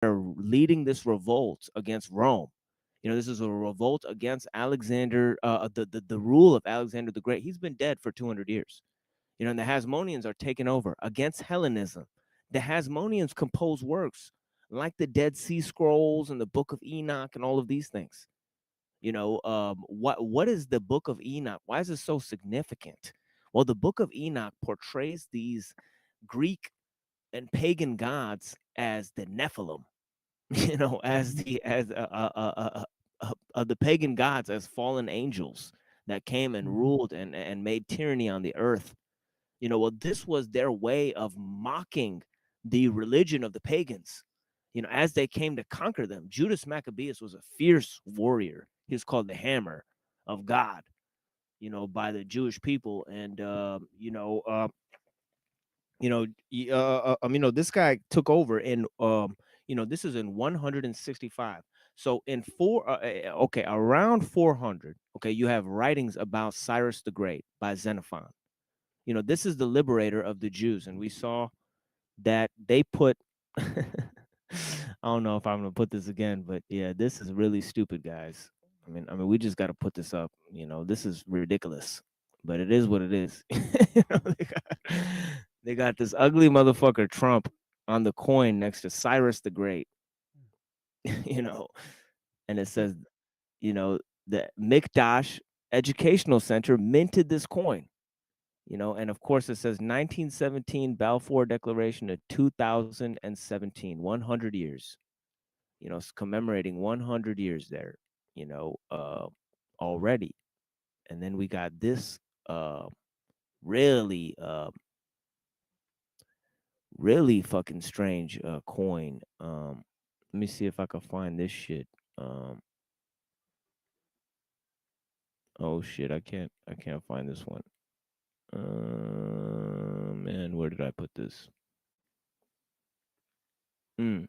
leading this revolt against Rome. This is a revolt against Alexander, the rule of Alexander the Great. He's been dead for 200 years. And the Hasmoneans are taking over against Hellenism. The Hasmoneans compose works like the Dead Sea Scrolls and the Book of Enoch and all of these things. What is the Book of Enoch? Why is it so significant? Well, the Book of Enoch portrays these Greek and pagan gods as the Nephilim, as the pagan gods as fallen angels that came and ruled and made tyranny on the earth. Well, this was their way of mocking the religion of the pagans, as they came to conquer them. Judas Maccabeus was a fierce warrior. He was called the Hammer of God, by the Jewish people. And, this guy took over in, this is in 165. So in around 400, you have writings about Cyrus the Great by Xenophon. This is the liberator of the Jews. And we saw that they put, I don't know if I'm going to put this again, but yeah, this is really stupid, guys. I mean, we just got to put this up. This is ridiculous, but it is what it is. They got this ugly motherfucker Trump on the coin next to Cyrus the Great, and it says, the Mikdash Educational Center minted this coin. And of course it says 1917 Balfour Declaration to 2017, 100 years, it's commemorating 100 years there, already. And then we got this really really fucking strange coin. Let me see if I can find this shit. Oh shit, I can't find this one. Man, where did I put this?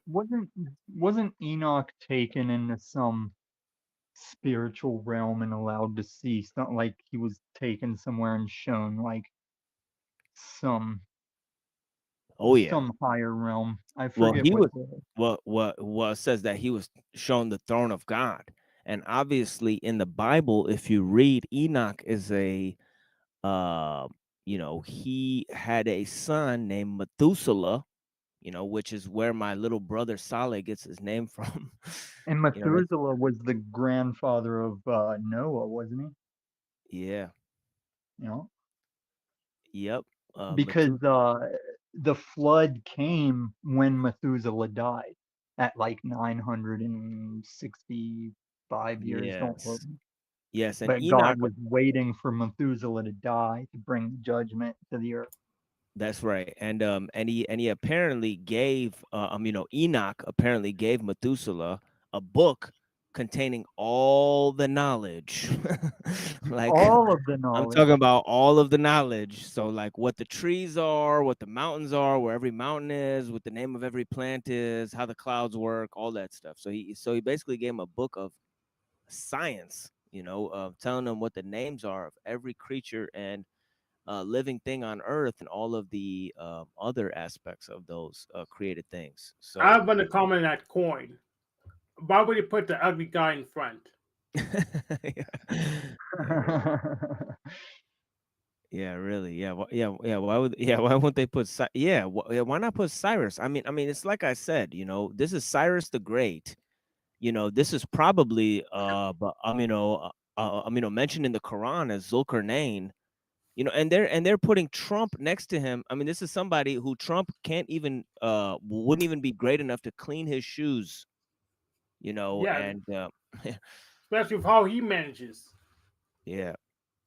Wasn't Enoch taken into some spiritual realm and allowed to see? It's not like he was taken somewhere and shown like some Oh yeah. some higher realm. I Well, forget he what was the what says that he was shown the throne of God. And obviously in the Bible, if you read, Enoch is a he had a son named Methuselah, which is where my little brother Saleh gets his name from. and That's Methuselah was the grandfather of Noah, wasn't yeah. he? Yep. Because the flood came when Methuselah died at like 965 years. Don't quote Yes. me. Yes, and But Enoch. God was waiting for Methuselah to die to bring judgment to the earth. That's right. And he apparently gave Enoch apparently gave Methuselah a book containing all the knowledge. Like All of the I'm knowledge. talking about all of the knowledge. So like what the trees are, what the mountains are, where every mountain is, what the name of every plant is, how the clouds work, all that stuff. So he basically gave him a book of science, telling them what the names are of every creature and living thing on earth and all of the other aspects of those created things. I So want to comment on that coin. Why would you put the ugly guy in front? yeah, yeah, really. Yeah, really. Yeah, yeah. Why won't they put yeah, why not put Cyrus? I mean, it's like I said, this is Cyrus the Great. This is probably but mentioned in the Quran as Zulkarnain. And they're putting Trump next to him. I mean, this is somebody who Trump can't even wouldn't even be great enough to clean his shoes, Yeah, and especially with how he manages. yeah.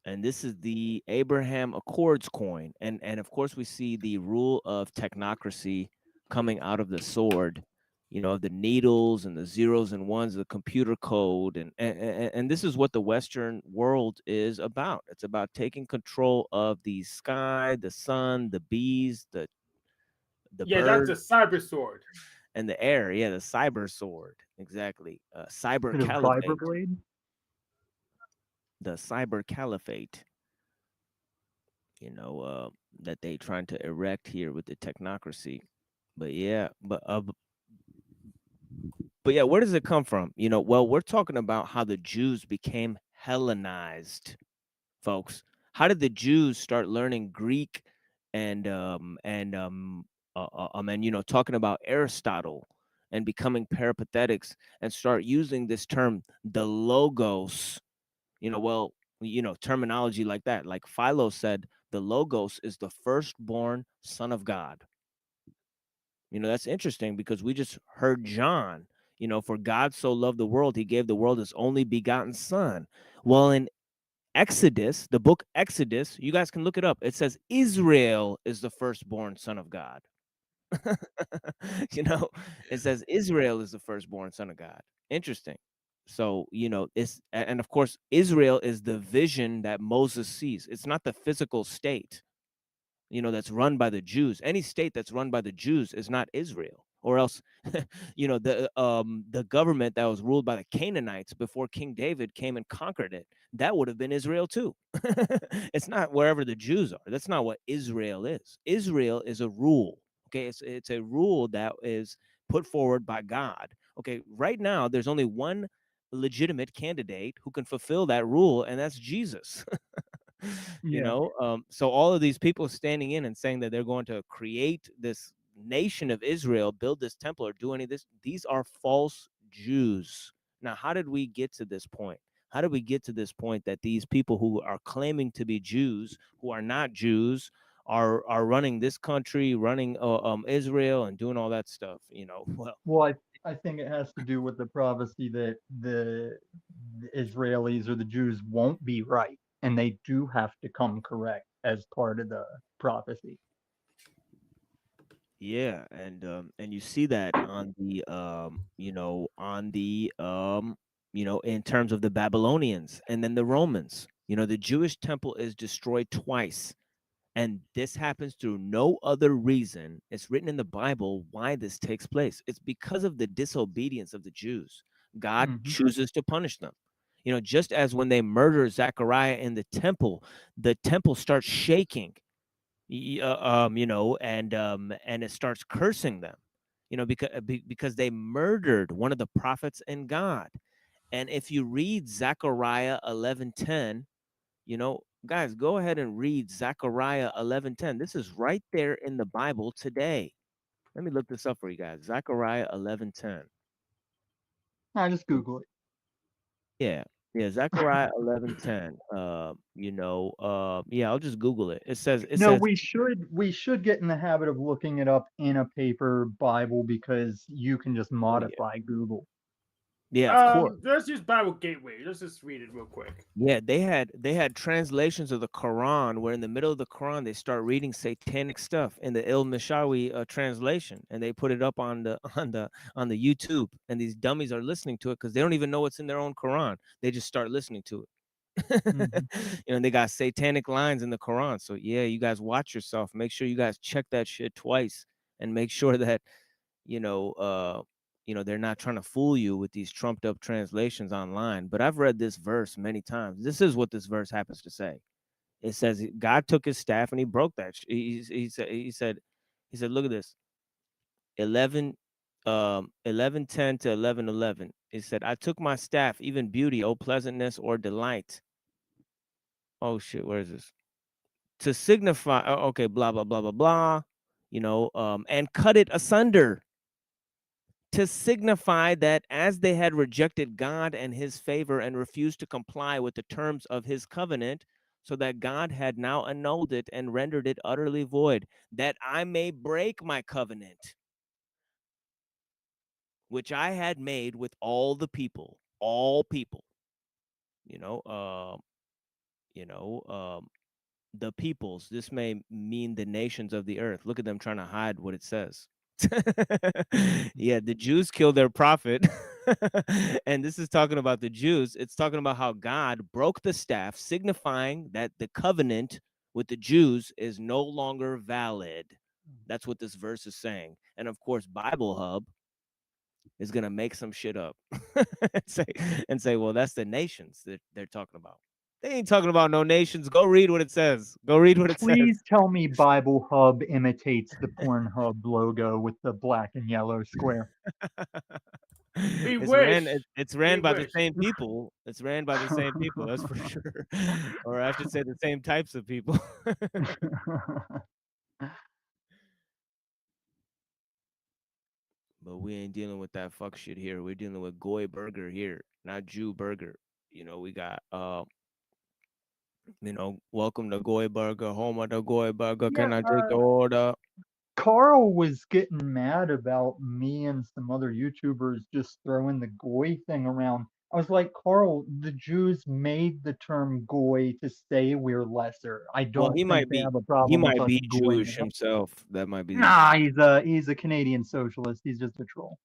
And this is the Abraham Accords coin. And of course we see the rule of technocracy coming out of the sword, the needles and the zeros and ones, the computer code. And this is what the Western world is about. It's about taking control of the sky, the sun, the bees, the Yeah, that's the bird, cyber sword. and the air. Yeah, the cyber sword. Exactly. Cyber The caliphate. Blade? The cyber caliphate. That they trying to erect here with the technocracy. But yeah, But yeah, where does it come from? Well, we're talking about how the Jews became Hellenized, folks. How did the Jews start learning Greek and talking about Aristotle and becoming peripatetics and start using this term, the logos? Well, terminology like that, like Philo said, the logos is the firstborn son of God. That's interesting because we just heard John, for God so loved the world, he gave the world his only begotten son. Well, in Exodus, the book Exodus, you guys can look it up. It says Israel is the firstborn son of God. you know, it says Israel is the firstborn son of God. Interesting. So, and of course, Israel is the vision that Moses sees. It's not the physical state, that's run by the Jews. Any state that's run by the Jews is not Israel. Or else, the government that was ruled by the Canaanites before King David came and conquered it, that would have been Israel too. It's not wherever the Jews are. That's not what Israel is. Israel is a rule. Okay, it's a rule that is put forward by God. Okay, right now there's only one legitimate candidate who can fulfill that rule, and that's Jesus. Yeah. So all of these people standing in and saying that they're going to create this nation of Israel, build this temple, or do any of this, these are false Jews. Now, how did we get to this point? How did we get to this point that these people who are claiming to be Jews, who are not Jews, are running this country, running Israel, and doing all that stuff? Well, Well, I think it has to do with the prophecy that the Israelis or the Jews won't be right, and they do have to come correct as part of the prophecy. yeah, and you see that on the in terms of the Babylonians and then the Romans. The Jewish temple is destroyed twice, and this happens through no other reason. It's written in the Bible why this takes place. It's because of the disobedience of the Jews. God Hmm. chooses to punish them. Just as when they murder Zechariah in the temple starts shaking, and it starts cursing them, because they murdered one of the prophets in God. And if you read Zechariah 11:10, guys, go ahead and read Zechariah 11:10. This is right there in the Bible today. Let me look this up for you guys. Zechariah 11:10. I just Google it. Yeah. Yeah, Zechariah 11:10. Yeah, I'll just Google it. It No, says, we should get in the habit of looking it up in a paper Bible because you can just oh yeah. modify Google. Yeah, of course. Let's use Bible Gateway. Let's just read it real quick. Yeah, they had translations of the Quran where in the middle of the Quran they start reading satanic stuff in the Il Mishawi translation, and they put it up on the on the YouTube, and these dummies are listening to it because they don't even know what's in their own Quran. They just start listening to it. Hmm. They got satanic lines in the Quran. So yeah, you guys watch yourself. Make sure you guys check that shit twice, and make sure that you know, uh, they're not trying to fool you with these trumped up translations online. But I've read this verse many times. This is what this verse happens to say. It says God took his staff and he broke that. He said, look at this. 11:10 to 11:11. It said, I took my staff, even beauty, oh pleasantness or delight. Oh shit, where is this? To signify, okay, blah blah blah blah blah. And cut it asunder, to signify that as they had rejected God and his favor and refused to comply with the terms of his covenant, so that God had now annulled it and rendered it utterly void, that I may break my covenant, which I had made with all people, you know, uh, you know, the peoples. This may mean the nations of the earth. Look at them trying to hide what it says. Yeah, the Jews killed their prophet. And this is talking about the Jews. It's talking about how God broke the staff, signifying that the covenant with the Jews is no longer valid. That's what this verse is saying. And of course, Bible Hub is going to make some shit up and say, well, that's the nations that they're talking about. They ain't talking about no nations. Go read what it says. Go read what it says. Please tell me Bible Hub imitates the Pornhub logo with the black and yellow square. We It's ran. wish. It's We ran by the wish. same people. It's ran by the same people. That's for sure. Or I should say, the same types of people. But we ain't dealing with that fuck shit here. We're dealing with Goy burger here, not Jew burger. We got welcome to Goy Burger, home of the Goy Burger. Yeah, Can I take the order? Carl was getting mad about me and some other YouTubers just throwing the goy thing around. I was like, Carl, the Jews made the term goy to say we're lesser. I Well, don't think they have a he problem with might us be goying Jewish it. himself. That might be the issue. Nah, he's a Canadian socialist. He's just a troll.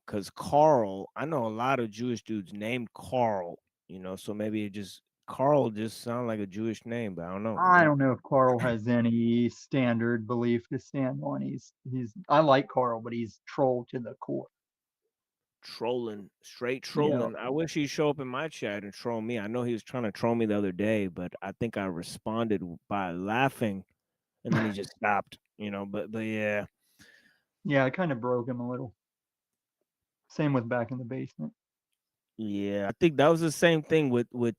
Because Carl, I know a lot of Jewish dudes named Carl. So maybe Carl just sound like a Jewish name, but I don't know. I don't know if Carl has any standard belief to stand on. I like Carl, but he's troll to the core. Trolling, straight Yeah. trolling. I wish he'd show up in my chat and troll me. I know he was trying to troll me the other day, but I think I responded by laughing, and then he just stopped. But yeah. Yeah, I kind of broke him a little. Same with back in the basement. Yeah, I think that was the same thing with the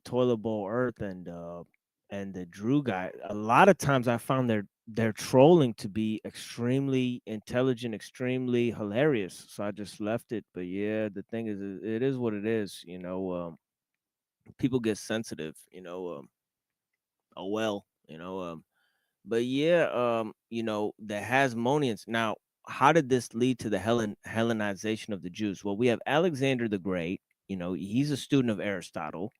toilet bowl earth and the Drew guy. A lot of times I found their trolling to be extremely intelligent, extremely hilarious. So I just left it. But yeah, the thing is, it is what it is. People get sensitive. Oh well. But yeah, the Hasmoneans. Now, how did this lead to the Hellenization of the Jews? Well, we have Alexander the Great. He's a student of Aristotle.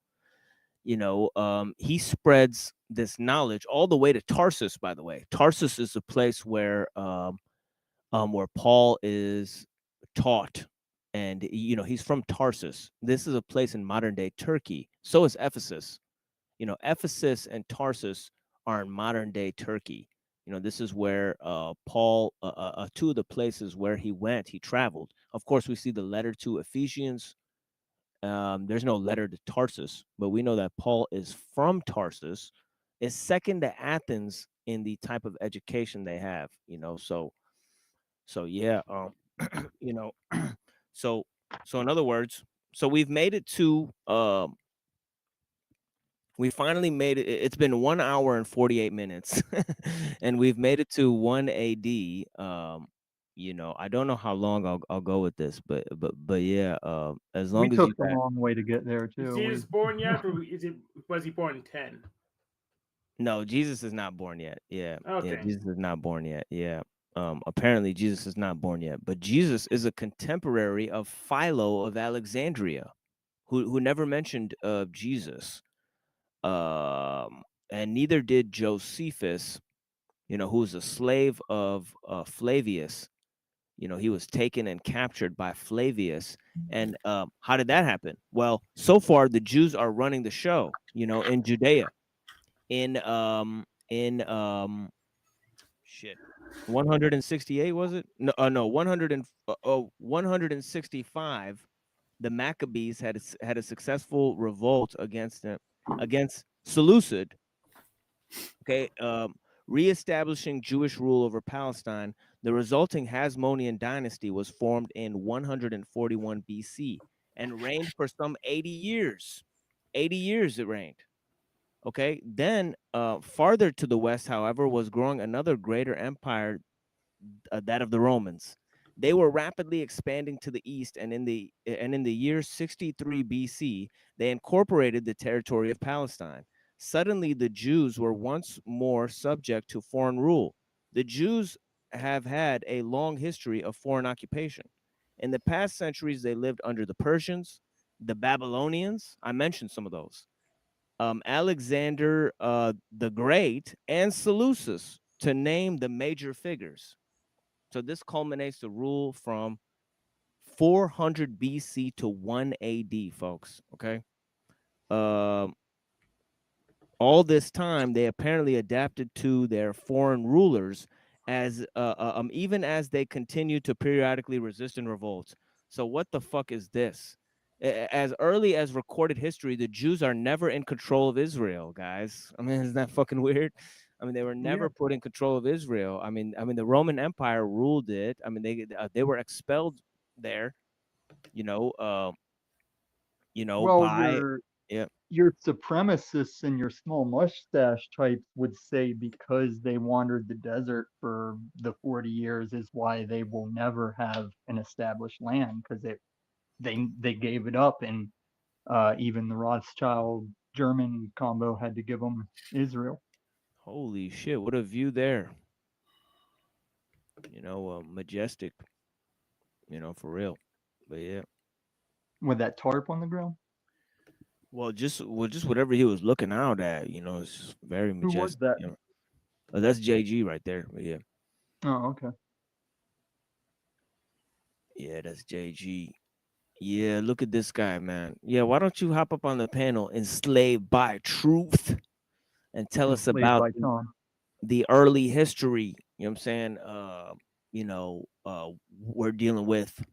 He spreads this knowledge all the way to Tarsus. By the way, Tarsus is a place where Paul is taught, and he's from Tarsus. This is a place in modern day Turkey. So is Ephesus. Ephesus and Tarsus are in modern day Turkey. This is where Paul, two of the places where he traveled. Of course, we see the letter to Ephesians. There's no letter to Tarsus, but we know that Paul is from Tarsus, is second to Athens in the type of education they have. So yeah, you know, so so in other words, so we've made it to we finally made it. It's been 1 hour and 48 minutes, and we've made it to 1 AD. I don't know how long I'll go with this, but yeah, as We long as you took the got long way to get there Is too. Jesus born yet, or was he born in 10? no, Jesus is not born yet. Yeah, yeah, Okay. Jesus is not born yet. Yeah. Apparently Jesus is not born yet, but Jesus is a contemporary of Philo of Alexandria, who never mentioned Jesus. And neither did Josephus, who was a slave of Flavius. He was taken and captured by Flavius. And how did that happen? Well, so far the Jews are running the show, in Judea, in shit. 168 was it? No, 165. The Maccabees had a successful revolt against Seleucid. Okay, reestablishing Jewish rule over Palestine. The resulting Hasmonean dynasty was formed in 141 BC and reigned for some 80 years. 80 years it reigned. Okay, then farther to the west, however, was growing another greater empire, that of the Romans. They were rapidly expanding to the east, and in the year 63 BC, they incorporated the territory of Palestine. Suddenly, the Jews were once more subject to foreign rule. The Jews have had a long history of foreign occupation. In the past centuries, they lived under the Persians, the Babylonians. I mentioned some of those. Alexander the Great, and Seleucus, to name the major figures. So this culminates the rule from 400 BC to 1 AD, folks. Okay. Um, all this time, they apparently adapted to their foreign rulers, even as they continued to periodically resist and revolt. So what the fuck is this? As early as recorded history, the Jews are never in control of Israel, guys. I mean, isn't that fucking weird? I mean, they were Yeah. never put in control of Israel. I mean, the Roman Empire ruled it. I mean, they were expelled there, you know, Well, by yeah. your supremacists and your small mustache types would say because they wandered the desert for the 40 years is why they will never have an established land because they gave it up, and even the Rothschild German combo had to give them Israel. Holy shit, what a view there. Majestic, for real. But yeah. With that tarp on the ground. Just whatever he was looking out at, it's just very Who was majestic. that? That's JG right there. But yeah. Oh, okay. Yeah, that's JG. Yeah, look at this guy, man. Yeah, why don't you hop up on the panel, enslaved by truth, and tell us Enslaved about by Tom. the early history? You know what I'm saying? We're dealing with,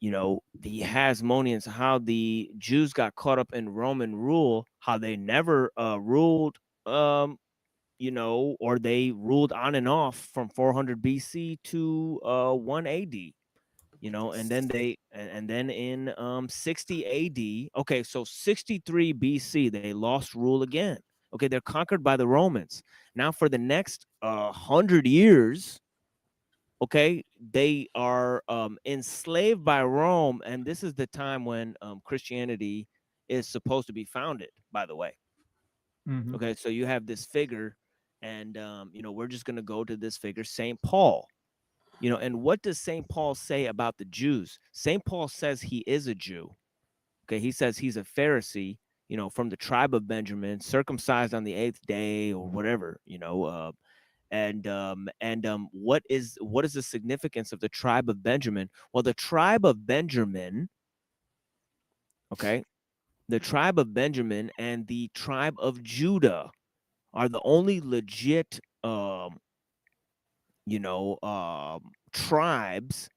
the Hasmoneans, how the Jews got caught up in Roman rule, how they never ruled, or they ruled on and off from 400 BC to 1 AD. And then in 60 AD, okay, so 63 BC, they lost rule again. Okay, they're conquered by the Romans. Now for the next 100 years, okay, they are enslaved by Rome, and this is the time when Christianity is supposed to be founded, by the way. Hmm. Okay, so you have this figure, and we're just going to go to this figure, St. Paul. And what does St. Paul say about the Jews? St. Paul says he is a Jew. Okay, he says he's a Pharisee, from the tribe of Benjamin, circumcised on the 8th day or whatever, what is the significance of the tribe of Benjamin? Well, the tribe of Benjamin, okay, the tribe of Benjamin and the tribe of Judah are the only legit tribes,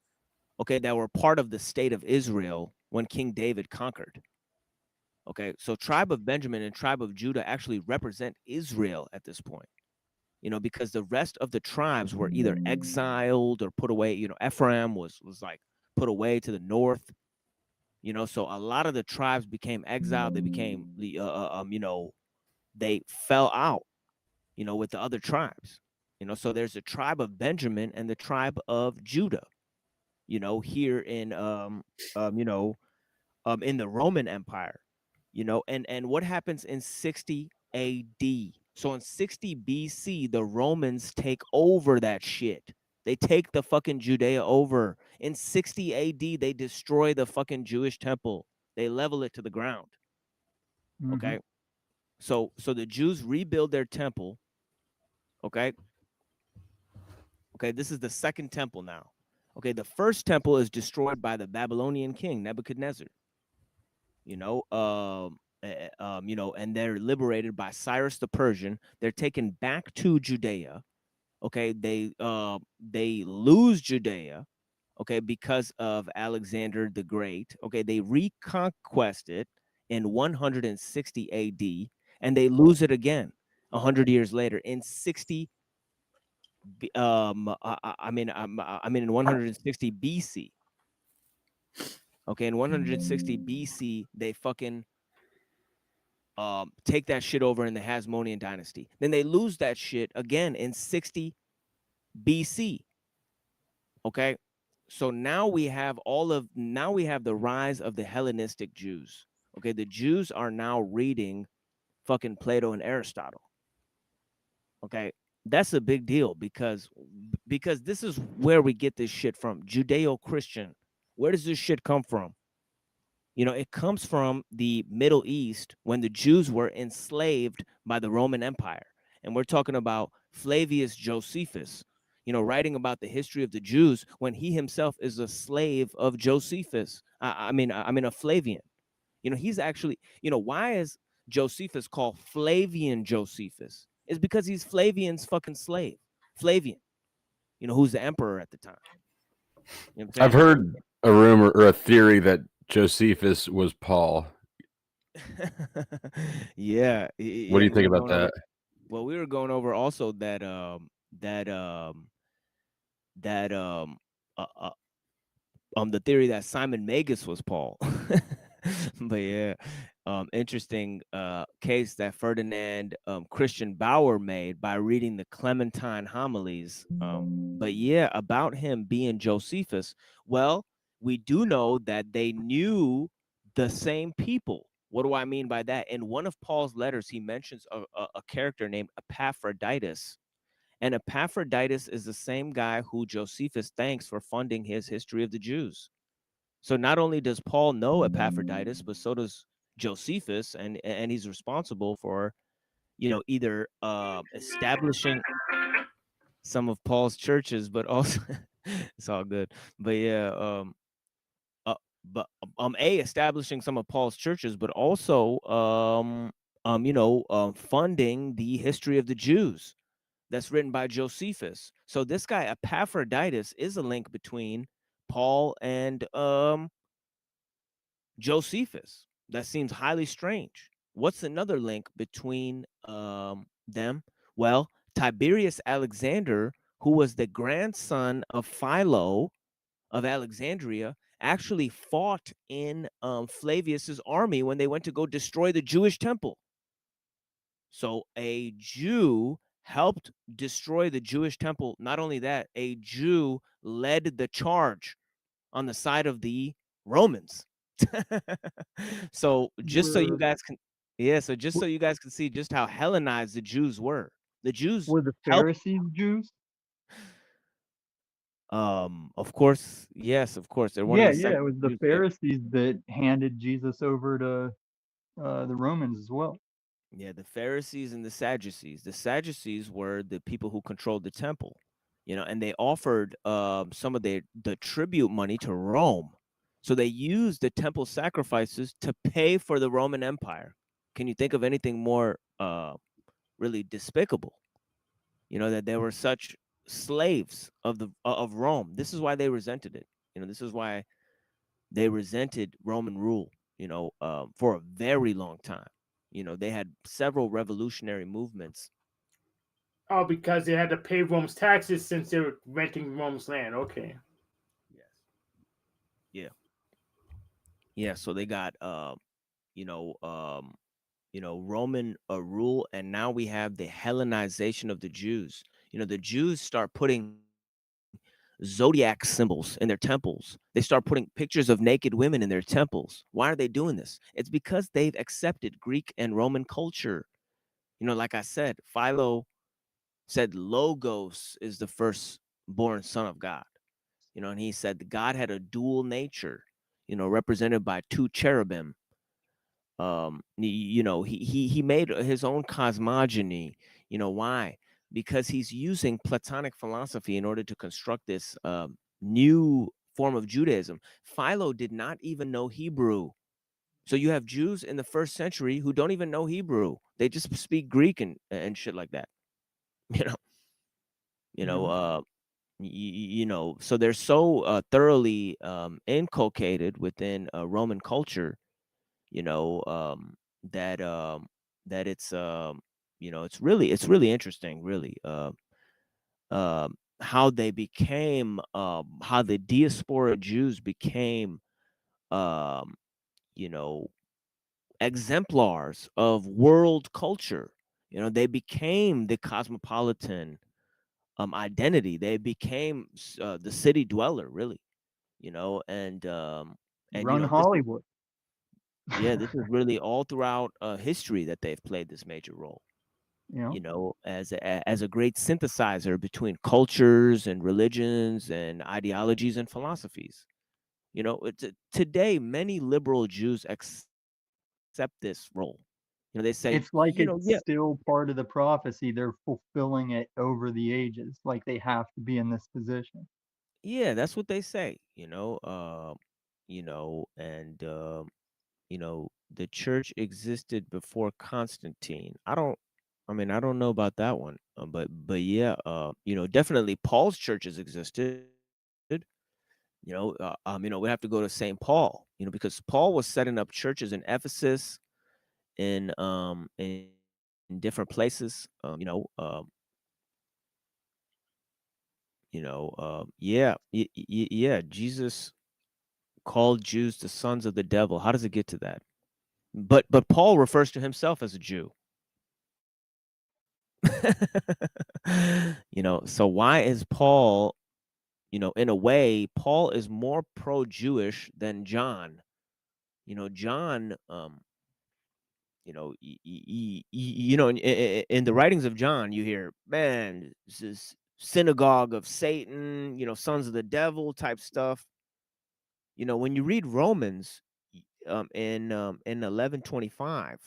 okay, that were part of the state of Israel when King David conquered. Okay, so tribe of Benjamin and tribe of Judah actually represent Israel at this point. Because the rest of the tribes were either exiled or put away. Ephraim was like put away to the north. So a lot of the tribes became exiled. They became they fell out. With the other tribes. So there's a tribe of Benjamin and the tribe of Judah. Here in the Roman Empire. And what happens in 60 AD? So in 60 BC, the Romans take over that shit. They take the fucking Judea over. In 60 AD, they destroy the fucking Jewish temple. They level it to the ground. Hmm. Okay. So the Jews rebuild their temple. Okay. Okay. This is the second temple now. Okay. The first temple is destroyed by the Babylonian king, Nebuchadnezzar. And they're liberated by Cyrus the Persian. They're taken back to Judea. Okay, they lose Judea. Okay, because of Alexander the Great. Okay, they reconquest it in 160 AD, and they lose it again 100 years later in 60. In 160 BC. Okay, in 160 BC, they fucking take that shit over in the Hasmonean dynasty. Then they lose that shit again in 60 BC. Okay. So now we have the rise of the Hellenistic Jews. Okay. The Jews are now reading fucking Plato and Aristotle. Okay. That's a big deal because this is where we get this shit from. Judeo-Christian. Where does this shit come from? It comes from the Middle East when the Jews were enslaved by the Roman Empire. And we're talking about Flavius Josephus, writing about the history of the Jews when he himself is a slave of Josephus. A Flavian. He's actually, why is Josephus called Flavian Josephus? It's because he's Flavian's fucking slave. Flavian, who's the emperor at the time. You know what I'm I've saying? heard a rumor or a theory that Josephus was Paul. Yeah, What do yeah. you think about that? We were going over also that that uh, uh the theory that Simon Magus was Paul. But yeah, interesting case that Ferdinand Christian Bauer made by reading the Clementine homilies. But yeah, about him being Josephus. Well, we do know that they knew the same people. What do I mean by that? In one of Paul's letters, he mentions a character named Epaphroditus. And Epaphroditus is the same guy who Josephus thanks for funding his History of the Jews. So not only does Paul know Epaphroditus, but so does Josephus, and he's responsible for, either establishing some of Paul's churches, but also it's all good. But yeah, uh, but establishing some of Paul's churches, but also funding the History of the Jews that's written by Josephus. So this guy Epaphroditus is a link between Paul and Josephus. That seems highly strange. What's another link between them? Well, Tiberius Alexander, who was the grandson of Philo of Alexandria, actually fought in Flavius's army when they went to go destroy the Jewish temple. So a Jew helped destroy the Jewish temple. Not only that, a Jew led the charge on the side of the Romans. So just so you Were guys can, yeah, so just so you guys can see just how Hellenized the Jews were. The Jews were the helped, Pharisees Jews? of course, yes, of course. They're one of Yeah, the yeah, sects it was of the Jews. Yeah. Pharisees that handed Jesus over to the Romans as well. Yeah, the Pharisees and the Sadducees. The Sadducees were the people who controlled the temple, and they offered some of the tribute money to Rome. So they used the temple sacrifices to pay for the Roman Empire. Can you think of anything more really despicable? That they were such slaves of Rome. This is why they resented it. This is why they resented Roman rule, for a very long time. They had several revolutionary movements. Oh, because they had to pay Rome's taxes since they were renting Rome's land. Okay. Yes. Yeah. Yeah. So they got, you know, um, Roman rule, and now we have the Hellenization of the Jews. The Jews start putting zodiac symbols in their temples. They start putting pictures of naked women in their temples. Why are they doing this? It's because they've accepted Greek and Roman culture. Like I said, Philo said Logos is the firstborn son of God. And he said God had a dual nature, represented by two cherubim. He made his own cosmogony. Why? Because he's using Platonic philosophy in order to construct this new form of Judaism. Philo did not even know Hebrew. So you have Jews in the first century who don't even know Hebrew. They just speak Greek and shit like that. You know, you know, Yeah. uh, so they're so thoroughly inculcated within Roman culture, you know, that it's it's really interesting, really, how the diaspora Jews became, um, you know, exemplars of world culture. They became the cosmopolitan identity. They became the city dweller, really. And Run this, Hollywood. yeah, this is really all throughout history that they've played this major role. You know, As a great synthesizer between cultures and religions and ideologies and philosophies. Today many liberal Jews accept this role. They say, it's yeah. like it's still part of the prophecy. They're fulfilling it over the ages, like they have to be in this position. Yeah, that's what they say, and the church existed before Constantine. I don't know about that one, but yeah, definitely Paul's churches existed. We have to go to St. Paul, because Paul was setting up churches in Ephesus, in different places, yeah, yeah, Jesus. called Jews the sons of the devil. How does it get to that? But Paul refers to himself as a Jew. So why is Paul, in a way, Paul is more pro-Jewish than John. John, in the writings of John, you hear, man, this is synagogue of Satan, sons of the devil type stuff. When you read Romans, in 11:25,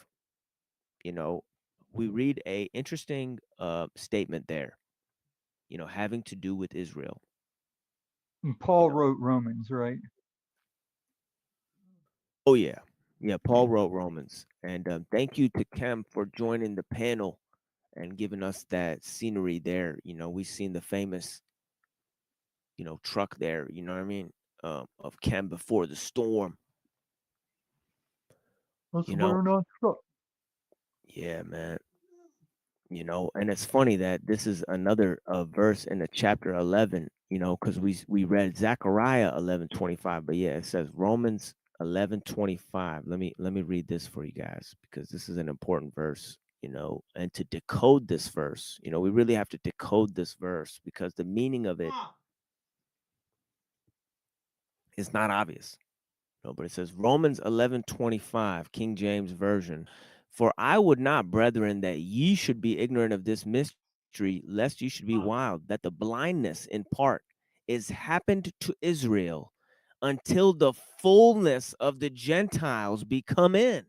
you know, we read a interesting statement there, having to do with Israel. And You Paul know, wrote Romans, right? oh yeah, yeah. Paul wrote Romans, and thank you to Kem for joining the panel and giving us that scenery there. We've seen the famous, truck there. You know what I mean? Of Kem before the storm. Let's You know, learn on truck. yeah, man. And it's funny that this is another verse in the chapter 11. Because we read Zechariah 11:25, but yeah, it says Romans 11:25. Let me read this for you guys because this is an important verse. And to decode this verse, we really have to decode this verse because the meaning of it is not obvious. But it says Romans 11:25, King James Version. For I would not, brethren, that ye should be ignorant of this mystery, lest ye should be wild, that the blindness in part is happened to Israel until the fullness of the Gentiles be come in.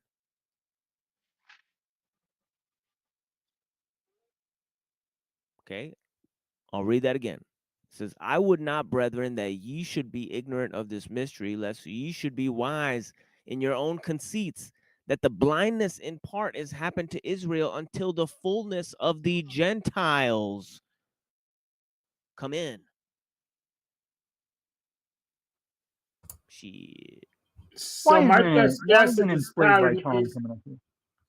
Okay, I'll read that again. It says, I would not, brethren, that ye should be ignorant of this mystery, lest ye should be wise in your own conceits, that the blindness in part is happened to Israel until the fullness of the Gentiles come in. Shit. So Why my isn't it? best Why guess isn't at this Enslaved by pattern Tom is coming up here?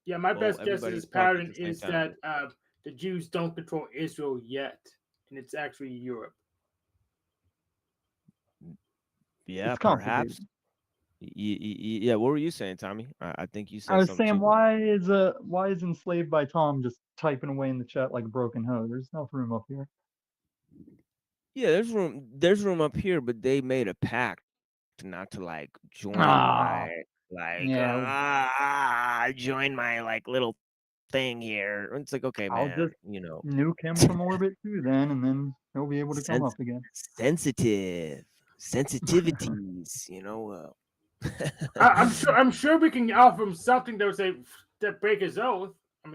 yeah, my Well, best guess at everybody this talk at pattern the same is time. that the Jews don't control Israel yet, and it's actually Europe. Yeah, It's complicated. perhaps. Yeah, what were you saying, Tommy? I think you I said was something saying, too. why is Enslaved by Tom just typing away in the chat like a broken hoe? There's enough room up here. Yeah, there's room up here, but they made a pact not to like join my Ah, like yeah. join my like little thing here. It's like, okay, I'll man, just nuke him from orbit too, then, and then he'll be able to come sens- up again. sensitive sensitivities, I'm sure we can offer him something that would say that break his oath. I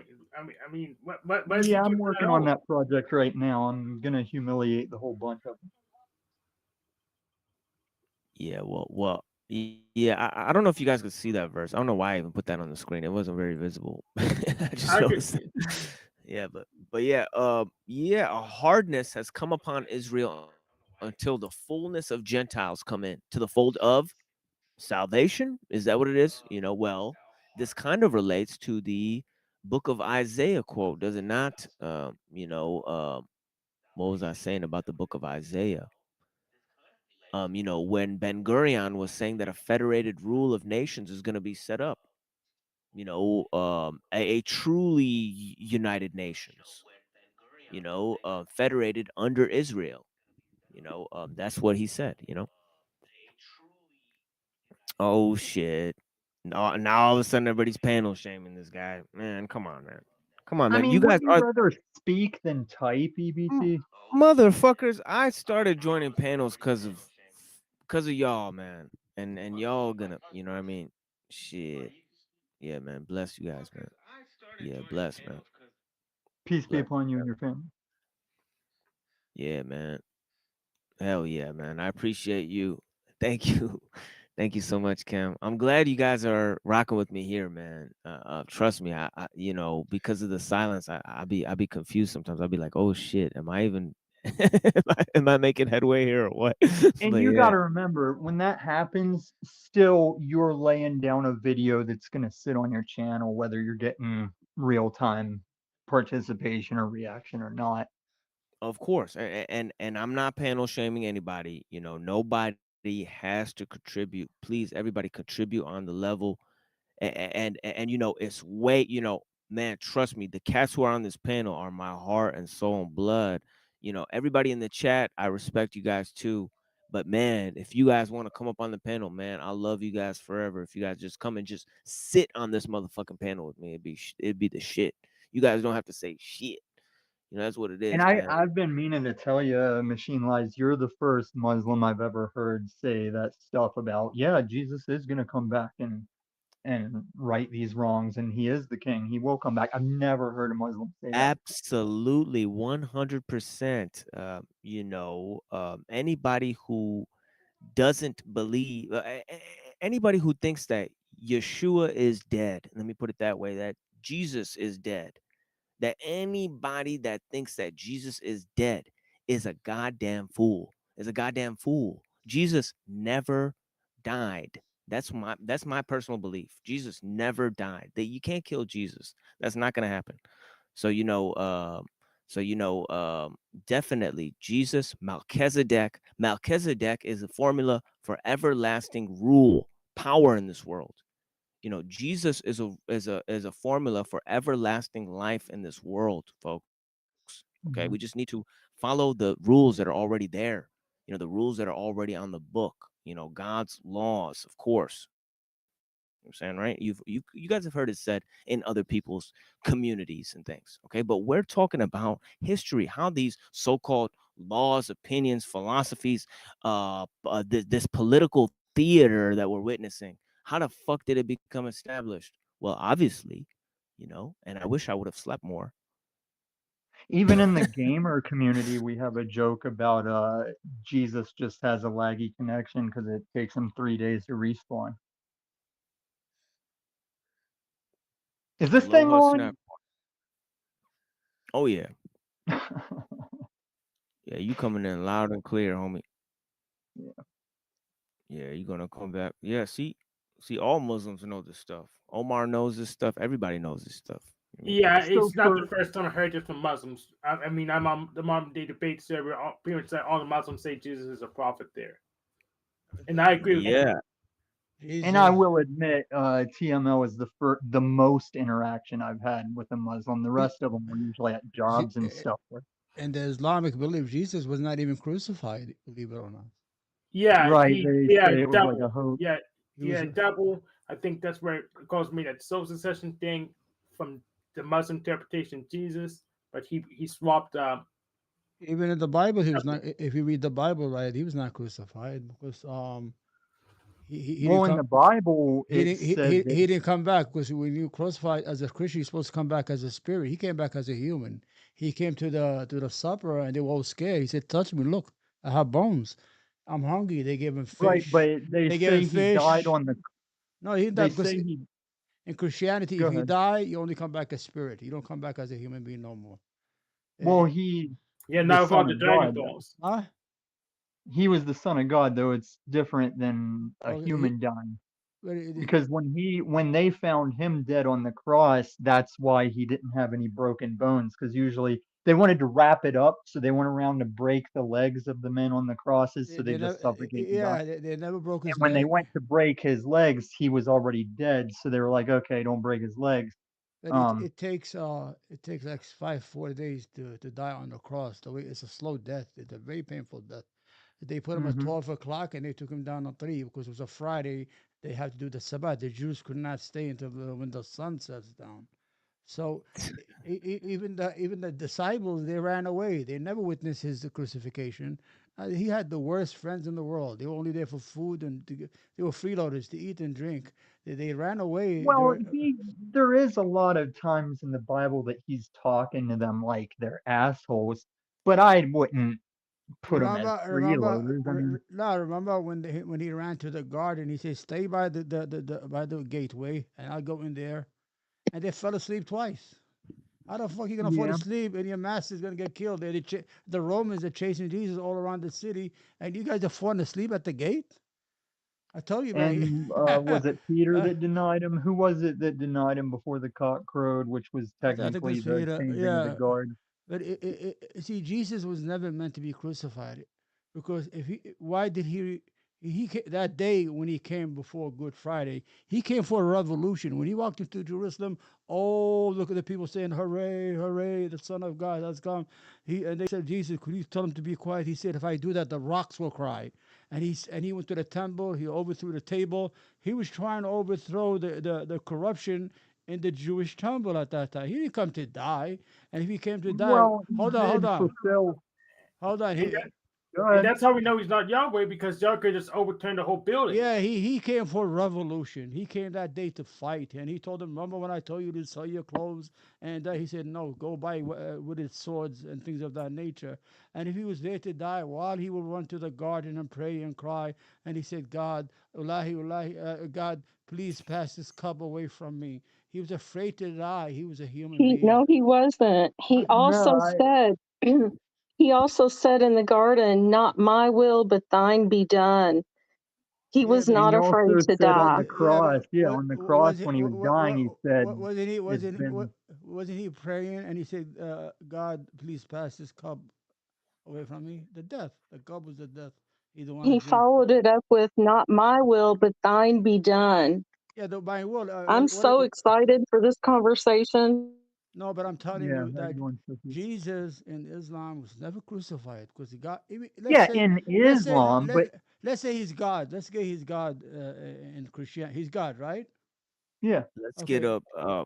mean, what is he Yeah, I'm keeping that working on oath? that project right now. I'm gonna humiliate the whole bunch of them. Yeah, yeah, I don't know if you guys could see that verse. I don't know why I even put that on the screen. It wasn't very visible. I just I could noticed see it. it. Yeah, but yeah, a hardness has come upon Israel until the fullness of Gentiles come in to the fold of salvation. Is that what it is? Well, this kind of relates to the book of Isaiah quote, does it not? What was I saying about the book of Isaiah? When Ben Gurion was saying that a federated rule of nations is going to be set up, a truly united nations, federated under Israel. That's what he said. Oh shit! Now all of a sudden everybody's panel shaming this guy. Man, come on, man. Come on, I man. You mean, guys wouldn't you are rather speak than type, m- EBT? motherfuckers. I started joining panels because of y'all, man. And y'all gonna, you know what I mean? Shit. Yeah, man. Bless you guys, man. Yeah, bless, man. Peace be Bless. upon you and your family. Yeah, man. Hell yeah, man. I appreciate you. Thank you. Thank you so much, Cam. I'm glad you guys are rocking with me here, man. Trust me, because of the silence, I be confused sometimes. I'll be like, oh shit, am I even am I making headway here or what? And But you yeah, got to remember, when that happens, still you're laying down a video that's going to sit on your channel, whether you're getting real time participation or reaction or not. of course. And I'm not panel shaming anybody. Nobody has to contribute. Please, everybody contribute on the level. And it's way, man, trust me, the cats who are on this panel are my heart and soul and blood. Everybody in the chat, I respect you guys too. But man, if you guys want to come up on the panel, man, I love you guys forever. If you guys just come and just sit on this motherfucking panel with me, it'd be the shit. You guys don't have to say shit. That's what it And is, man. I've been meaning to tell you, Machine Lies, you're the first Muslim I've ever heard say that stuff about, yeah, Jesus is gonna come back and right these wrongs, and he is the king. He will come back. I've never heard a Muslim say that. Absolutely, 100%. Anybody who doesn't believe, anybody who thinks that Yeshua is dead, let me put it that way, that Jesus is dead, that anybody that thinks that Jesus is dead is a goddamn fool. Is a goddamn fool. Jesus never died. That's my personal belief. Jesus never died. That you can't kill Jesus. That's not gonna happen. So definitely Jesus, Melchizedek. Melchizedek is a formula for everlasting rule, power in this world. Jesus is a formula for everlasting life in this world, folks. Okay, we just need to Mhm. follow the rules that are already there. The rules that are already on the book. God's laws, of course. You know what I'm saying, right? You guys have heard it said in other people's communities and things. Okay, but we're talking about history, how these so-called laws, opinions, philosophies, this political theater that we're witnessing, how the fuck did it become established? Well, obviously, and I wish I would have slept more. Even in the gamer community, we have a joke about Jesus just has a laggy connection because it takes him 3 days to respawn. Is this thing Aloha snap. on? Oh yeah, yeah, you coming in loud and clear, homie. Yeah, you're gonna come back. Yeah, see, all Muslims know this stuff. Omar knows this stuff. Everybody knows this stuff. You know what I mean? Yeah, So it's not the for first time I heard this from Muslims. I mean, I'm on the modern day debate server. Pretty much all the Muslims say Jesus is a prophet there, and I agree with them. Yeah, and I Jesus, will admit, TML is the most interaction I've had with a Muslim. The Je- rest of them were usually at Je- jobs and stuff. Where, and the Islamic belief Jesus was not even crucified, believe it or not. Yeah, right? They he say had it was like a double. hoax. Yeah, He he was had double. I think that's where it caused me that soul succession thing from the Muslim interpretation of Jesus, but he swapped. even in the Bible. He was not. If you read the Bible right, he was not crucified because he didn't Well, in come. the Bible, He it didn't. said that He didn't come back because when you crucify as a Christian, you're supposed to come back as a spirit. He came back as a human. He came to the supper and they were all scared. He said, "Touch me, look, I have bones. I'm hungry." They gave him right, fish. but they They gave him say he died fish. on the. No, he didn't die They because say he. in Christianity, Go if you ahead. die, you only come back as spirit. You don't come back as a human being no more. Well, Eh, he, Yeah, the not son without the of dragon God, though. balls. huh? He was the son of God, though. It's different than a Well, he, human dying. but Because when they found him dead on the cross, that's why he didn't have any broken bones. Because usually they wanted to wrap it up, so they went around to break the legs of the men on the crosses, so they they never, just suffocate and die. yeah, they never broke And his when they leg. went to break his legs, he was already dead. So they were like, okay, don't break his legs. But Um, it takes like 5 4 days to die on the cross. The way it's a slow death. It's a very painful death. They put him at mhm. 12 o'clock and they took him down at 3 because it was a Friday. They had to do the Sabbath. The Jews could not stay until when the sun sets down. So even the disciples they ran away. They never witnessed his crucifixion. He had the worst friends in the world. They were only there for food and they were freeloaders to eat and drink. They ran away. Well, there is a lot of times in the Bible that he's talking to them like they're assholes, but I wouldn't put them as freeloaders. I mean, No, remember when he ran to the garden. He said, "Stay by the by the gateway, and I'll go in there." And they fell asleep twice. How the fuck you gonna fall yeah. asleep and your master's gonna get killed? The Romans are chasing Jesus all around the city, and you guys are falling asleep at the gate. I told you, man. And was it Peter that denied him? Who was it that denied him before the cock crowed, which was I think technically it's the Peter. changing of the Yeah, guard? but see, Jesus was never meant to be crucified, because if he, why did he? that day when he came before Good Friday, he came for a revolution. When he walked into Jerusalem, oh, look at the people saying, "Hooray, hooray, the Son of God has come." And they said, "Jesus, could you tell him to be quiet?" He said, "If I do that, the rocks will cry." And he went to the temple. He overthrew the table. He was trying to overthrow the corruption in the Jewish temple at that time. He didn't come to die. And if he came to die, Well, he hold on, hold did on, fulfill. hold on. And, that, Go and ahead. that's how we know he's not Yahweh, because Yahweh could just overturn the whole building. Yeah, he came for revolution. He came that day to fight, and he told them, "Remember when I told you to sell your clothes?" And he said, "No, go buy with its swords and things of that nature." And if he was there to die, while he would run to the garden and pray and cry, and he said, "God, Ulahi, Ulahi, God, please pass this cup away from me." He was afraid to die. He was a human He being. no, he wasn't. He No, also I said he also said in the garden, "Not my will, but thine be done." He Yeah, was but and not he afraid also to said on die. the cross, yeah, on the cross was it when he was dying, he said, wasn't he "It's been." wasn't he praying and he said, "God, please pass this cup away from me"? The death, the cup was the death. He don't want to He drink. followed it up with, "Not my will, but thine be done." Yeah, the by will. I'm so excited for this conversation. No, but I'm telling Yeah, you how you that doing, Sophie? Jesus in Islam was never crucified because he got. Let's Yeah, say, in let's say, Islam, but let's say he's God. Let's say he's God in Christianity. He's God, right? yeah, Okay.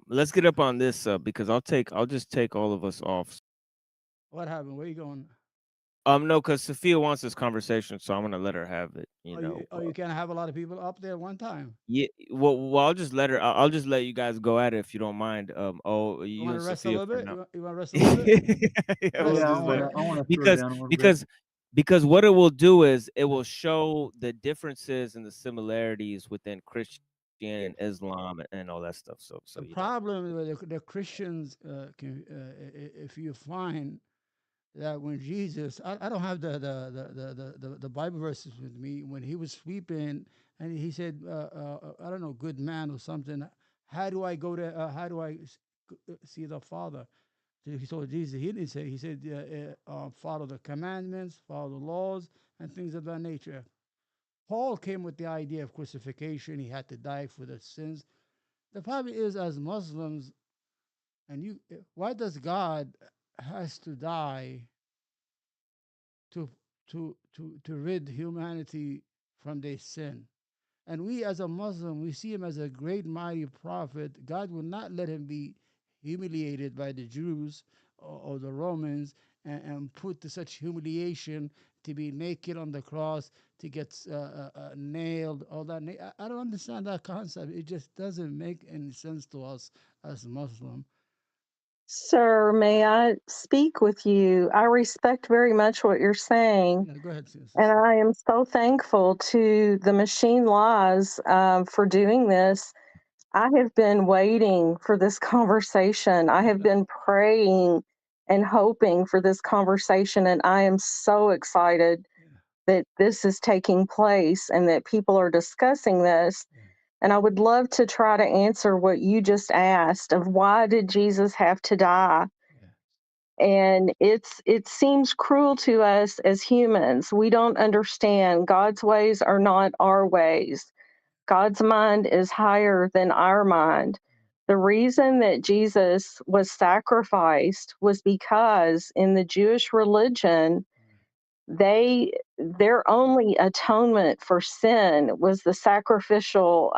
Let's get up on this because I'll just take all of us off. What happened? Where you going? No, because Sophia wants this conversation, so I'm gonna let her have it. You can't have a lot of people up there at one time. Yeah. Well, I'll just let her. I'll just let you guys go at it if you don't mind. Oh, You you want and to rest a Sophia little for bit? now. You want to rest a little bit? Yeah, we'll Rest. yeah. I just let wanna, her I wanna throw because down a little bit. because because what it will do is it will show the differences and the similarities within Christianity and Islam and all that stuff. So The you know. problem with the Christians, if you find that when Jesus, I don't have the Bible verses with me, when he was sweeping and he said, I don't know, good man or something. How do I go to? How do I see the Father? So he told Jesus. He didn't say. He said, follow the commandments, follow the laws, and things of that nature. Paul came with the idea of crucifixion. He had to die for the sins. The problem is, as Muslims, and why does God has to die to to rid humanity from their sin? And we, as a Muslim, we see him as a great, mighty prophet. God will not let him be humiliated by the Jews or the Romans and put to such humiliation to be naked on the cross, to get nailed, all that. I don't understand that concept. It just doesn't make any sense to us as Muslim. Sir, may I speak with you? I respect very much what you're saying, Yeah, go ahead, sis. and I am so thankful to the machine laws for doing this. I have been waiting for this conversation. I have been praying and hoping for this conversation, and I am so excited Yeah, that this is taking place and that people are discussing this. yeah, And I would love to try to answer what you just asked of why did Jesus have to die? yeah. And it seems cruel to us as humans. We don't understand. God's ways are not our ways. God's mind is higher than our mind. The reason that Jesus was sacrificed was because in the Jewish religion, their only atonement for sin was the sacrificial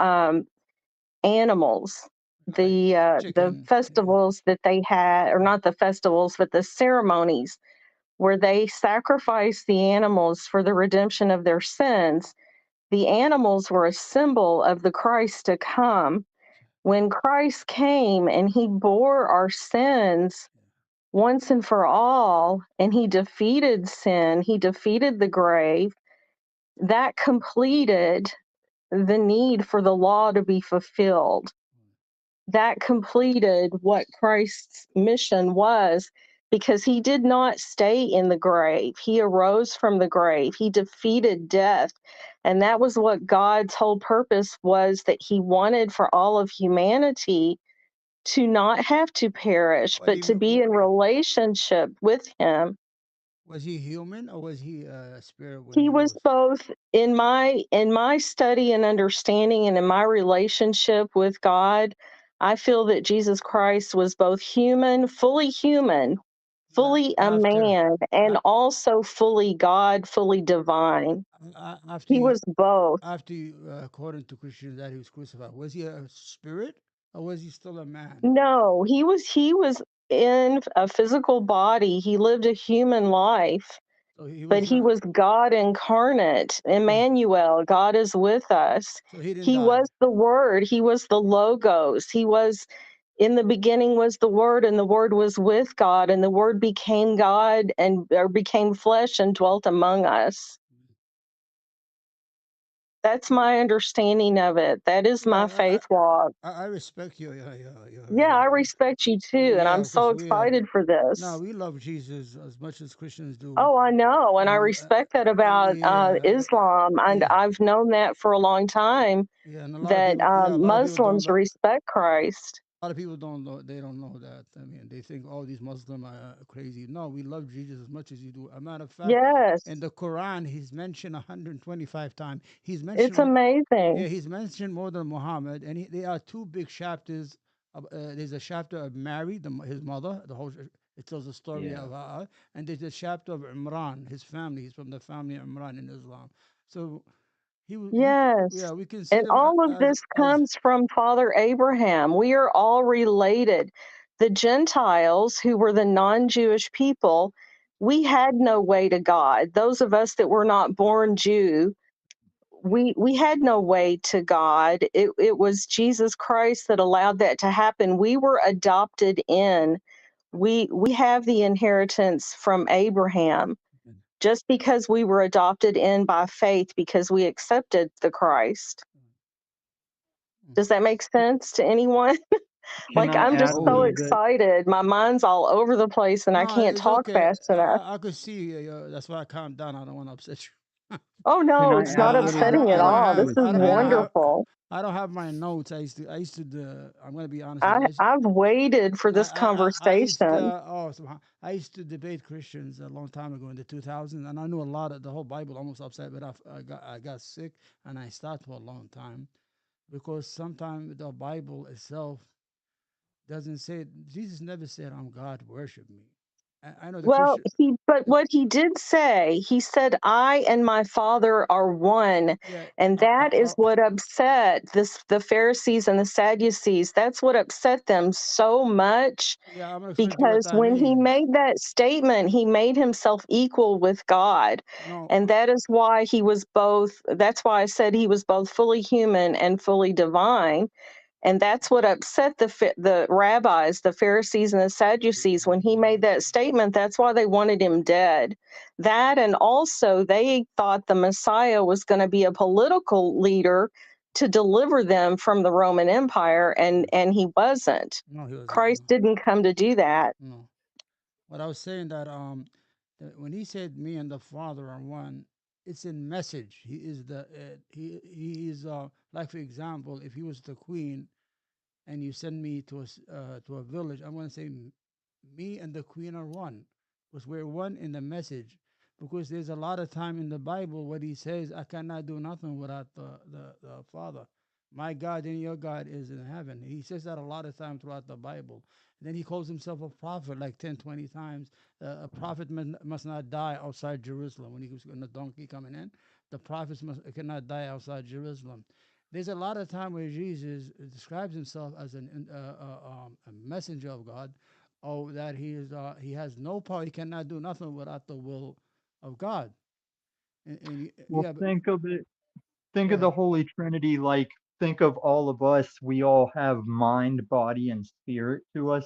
animals. Like The chicken. Yeah, festivals that they had, or yeah, not the festivals, but the ceremonies where they sacrificed the animals for the redemption of their sins. The animals were a symbol of the Christ to come. When Christ came and he bore our sins once and for all, and he defeated sin, he defeated the grave, that completed the need for the law to be fulfilled. That completed what Christ's mission was, because he did not stay in the grave. He arose from the grave. He defeated death. And that was what God's whole purpose was, that he wanted for all of humanity to not have to perish, What do but you to mean? be in relationship with him. Was he human or was he a spirit when He he was rose? both in my study and understanding and in my relationship with God. I feel that Jesus Christ was both human, fully a After man, and a- also fully God, fully divine. after He was both. according to Christians that he was crucified, was he a spirit or was he still a man? No, he was in a physical body. He lived a human life, So he but was he not. was God incarnate. Yeah. Emmanuel, God is with us. So he didn't He die. was the Word. He was the Logos. He was in the beginning was the Word, and the Word was with God, and the Word became God and or became flesh and dwelt among us. That's my understanding of it. That is my Yeah, faith walk. I respect your Yeah, I respect you too, and yeah, I'm so because excited for no, this. we love Jesus as much as Christians do. Oh, I know, and I respect that about Yeah, Islam, and yeah, I've known that for a long time yeah, and that a lot of people don't Muslims know. respect Christ. A lot of people don't know. They don't know that. I mean, they think all these Muslims are crazy. No, we love Jesus as much as you do. A matter of fact, Yes, in the Quran, he's mentioned 125 times. it's amazing. Yeah, he's mentioned more than Muhammad, and there are two big chapters. There's a chapter of Mary, his mother. It tells the story Yeah. of her, and there's a chapter of Imran, his family. He's from the family of Imran in Islam. So Yes. yeah, we can see And them all of this as comes from Father Abraham. We are all related. The Gentiles, who were the non Jewish people, we had no way to God. Those of us that were not born Jew, we had no way to God. It was Jesus Christ that allowed that to happen. We were adopted in. We have the inheritance from Abraham just because we were adopted in by faith because we accepted the Christ. Does that make sense to anyone? Can Like, I I'm add just a so little oh. bit? excited. My mind's all over the place and I No, can't it's talk okay. fast enough. I could see. That's why I calmed down. I don't want to upset you. Oh, Can no, I it's not add a little bit upsetting to at what all. she This was is saying? wonderful. I don't have my notes. I used to I'm gonna be honest with you. I've waited for this I used conversation. I used to debate Christians a long time ago in the 2000s, and I knew a lot of the whole Bible almost upside. But I got sick, and I stopped for a long time because sometimes the Bible itself doesn't say. Jesus never said, "I'm God, worship me." I know the Well, Christian. but The, what he did say, he said, I and my Father are one. yeah, And that is what upset the Pharisees and the Sadducees. That's what upset them so much yeah. I'm gonna explain to you what because that when he means. made that statement, he made himself equal with God. No, And that is why he was both, that's why I said he was both fully human and fully divine. And that's what upset the rabbis, the Pharisees, and the Sadducees when he made that statement. That's why they wanted him dead. That, and also they thought the Messiah was going to be a political leader to deliver them from the Roman Empire, and he wasn't. no, he wasn't. Christ No, didn't come to do that. no. What I was saying that when he said me and the Father are one, it's in message. He is he is like for example, if he was the queen and you send me to a village, I'm going to say me and the queen are one because we're one in the message. Because there's a lot of time in the Bible what he says, I cannot do nothing without the Father. My God and your God is in heaven. He says that a lot of time throughout the Bible. And then he calls himself a prophet like 10, 20 times. A prophet must not die outside Jerusalem. When he was on the donkey coming in, the prophets cannot die outside Jerusalem. There's a lot of time where Jesus describes himself as a messenger of God, or that he has no power. He cannot do nothing without the will of God. Well, Yeah, but think go of the ahead. Holy Trinity like think of all of us. We all have mind, body, and spirit to us,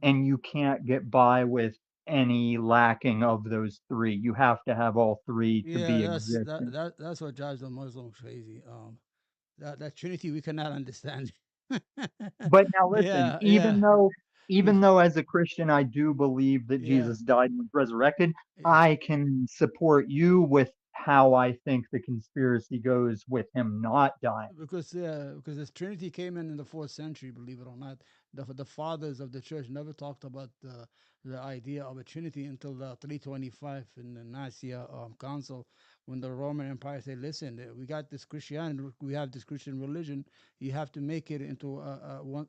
Mm. and you can't get by with any lacking of those three. You have to have all three to Yeah, be existent. that's what drives the Muslims crazy. That Trinity we cannot understand. But now listen, Yeah, yeah, we, even though as a Christian I do believe that yeah, Jesus died and was resurrected, yeah, I can support you with how I think the conspiracy goes with him not dying. Because this Trinity came in the fourth century, believe it or not. The fathers of the church never talked about the idea of a Trinity until the 325 in the Nicaea Council, when the Roman Empire said, "Listen, we got this Christianity, we have this Christian religion. You have to make it into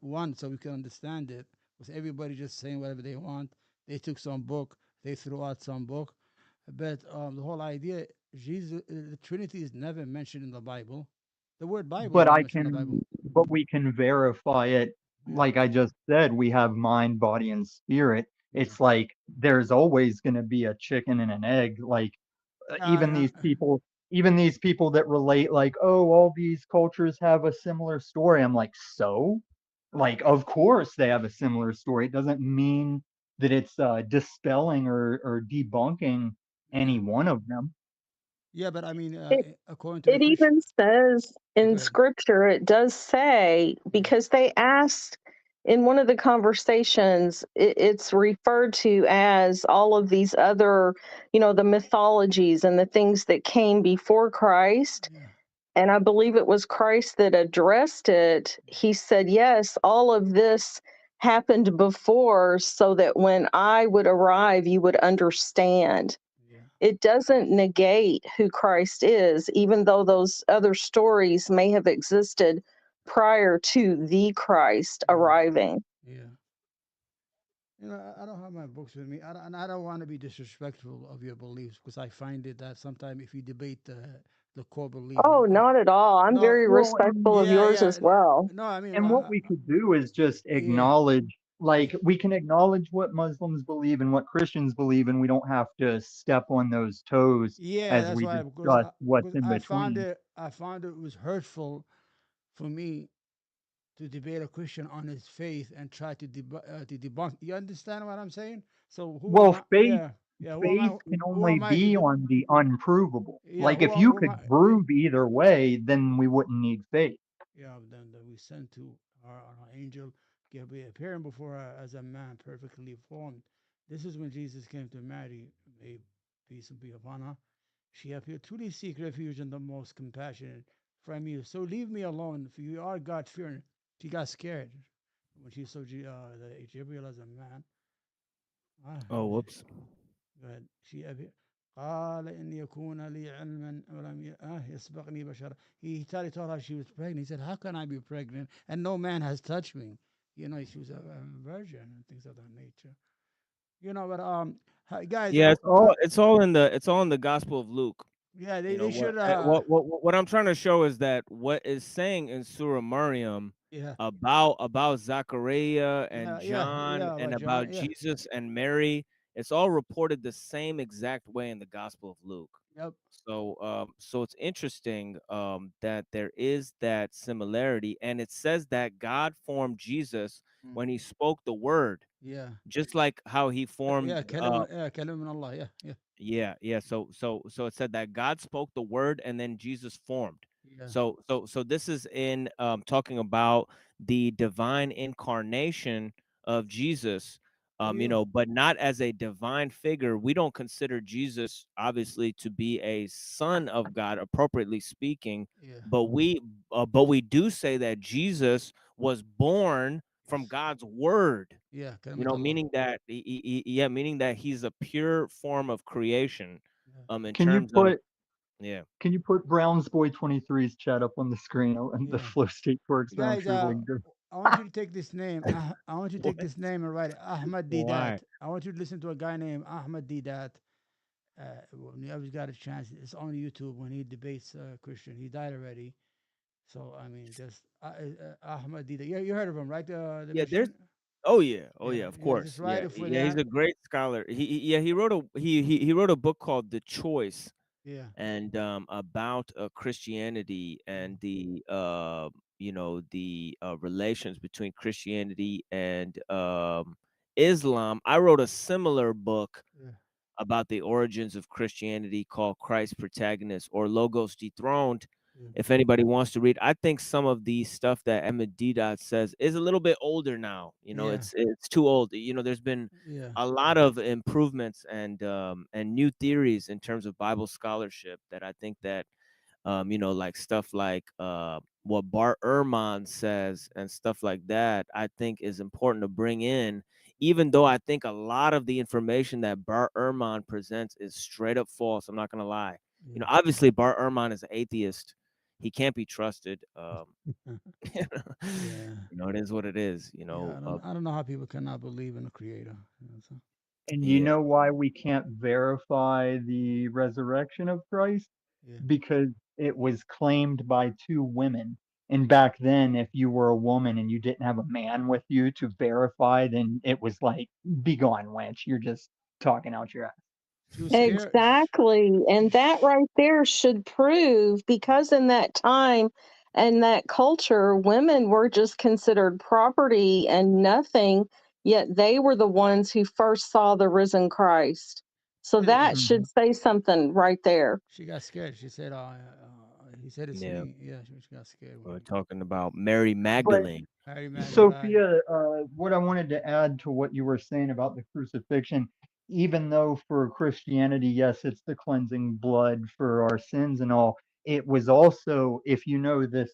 one so we can understand it." Because everybody just saying whatever they want. They took some book, they threw out some book, but the whole idea, Jesus, the Trinity is never mentioned in the Bible. The word Bible But never I mentioned in the Bible. can, but we can verify it. Yeah, Like I just said, we have mind, body, and spirit. yeah. It's like there's always going to be a chicken and an egg. Like even Uh, these people that relate, like, oh, all these cultures have a similar story. I'm like, so, like, of course they have a similar story. It doesn't mean that it's dispelling or debunking yeah, any one of them. yeah. But I mean, It, according to the it Christian, even says go in ahead. scripture, it does say, Yeah, because they asked in one of the conversations, it's referred to as all of these other, the mythologies and the things that came before Christ. yeah, And I believe it was Christ that addressed it. He said, yes, all of this happened before so that when I would arrive, you would understand. yeah, It doesn't negate who Christ is, even though those other stories may have existed prior to the Christ yeah, arriving. yeah. I don't have my books with me, and I don't want to be disrespectful of your beliefs because I find it that sometimes if you debate the core belief, Oh, not at all. I'm no, very Well, respectful of yeah, yours yeah, as well. no, I mean, and what we could do is just yeah, acknowledge, yeah, like, we can acknowledge what Muslims believe and what Christians believe, and we don't have to step on those toes yeah. as That's we why discuss what's because in between. I found it was hurtful for me to debate a Christian on his faith and try to debunk. You understand what I'm saying? So who am Well, I? Yeah, yeah. Who am I? faith can Who only am I to be do? on the unprovable. Yeah, Like, if you who am could I? Yeah, prove either way, then we wouldn't need faith. yeah. Then we sent to our angel Gabriel appearing before her as a man perfectly formed. This is when Jesus came to Mary. May peace and be upon her. She appeared, truly seek refuge in the most compassionate from you. So leave me alone, for you are God fearing. She got scared when she saw the Gabriel as a man. Ah, Oh, whoops. go ahead. She appeared. قال إن يكون لي علما ولم يسبقني بشر. He told her she was pregnant. He said, "How can I be pregnant and no man has touched me?" She was a virgin and things of that nature. But guys, Yeah, it's all in the Gospel of Luke. yeah, You know they what? should What I'm trying to show is that what is saying in Surah Maryam yeah, about Zachariah and John yeah, and about about John, yeah, Jesus and Mary, it's all reported the same exact way in the Gospel of Luke. yep, So it's interesting that there is that similarity, and it says that God formed Jesus mm, when He spoke the word, yeah, just like how He yeah, formed. كلام من الله, yeah, yeah, Yeah. So it said that God spoke the word and then Jesus formed. yeah, So this is in talking about the divine incarnation of Jesus. ايوه, But not as a divine figure. We don't consider Jesus obviously to be a son of God, appropriately speaking, yeah, but we do say that Jesus was born from yes, God's word, yeah, كلمة الله, meaning that he's a pure form of creation. yeah, In Can you terms of, put yeah. can you put Brown's Boy 23's chat up on the screen? And the yeah. flow state works round Guys, true lingo. I want you to take this name. I want you to take What? this name and write it. Ahmad Didat. Why? I want you to listen to a guy named Ahmad Didat. When you ever got a chance, it's on YouTube when he debates Christian. He died already. So, I mean, just Ahmad Didat. Yeah, you heard of him, right? The Yeah, there's Christian? oh yeah, of Yeah, just course. write Yeah, it for yeah, he's that. a great scholar. He wrote a book called The Choice, Yeah, and about Christianity and the relations between Christianity and Islam. I wrote a similar book yeah, about the origins of Christianity called Christ Protagonist or Logos Dethroned. Yeah. If anybody wants to read, I think some of the stuff that Emmett D. Dot says is a little bit older now. Yeah. It's too old. There's been Yeah. a lot of improvements and new theories in terms of Bible scholarship that I think that like stuff like what Bart Ehrman says and stuff like that, I think is important to bring in, even though I think a lot of the information that Bart Ehrman presents is straight up false. I'm not gonna lie. Yeah. Obviously Bart Ehrman is an atheist. He can't be trusted. Yeah. It is what it is. Yeah. I don't know how people cannot believe in a creator. So, And you Yeah. know why we can't verify the resurrection of Christ? yeah. Because it was claimed by two women. And back then, if you were a woman and you didn't have a man with you to verify, then it was like, be gone, wench. You're just talking out your ass. She was scared. Exactly. And that right there should prove, because in that time and that culture, women were just considered property and nothing, yet they were the ones who first saw the risen Christ. So Yeah, that Mhm. should say something right there. she got scared. She said, he said it's Yeah. me. Yeah, she got scared when We're he talking about Mary But Magdalene. Harry Magdalene. Sophia, what I wanted to add to what you were saying about the crucifixion, even though for Christianity, yes, it's the cleansing blood for our sins and all, it was also, if you know this,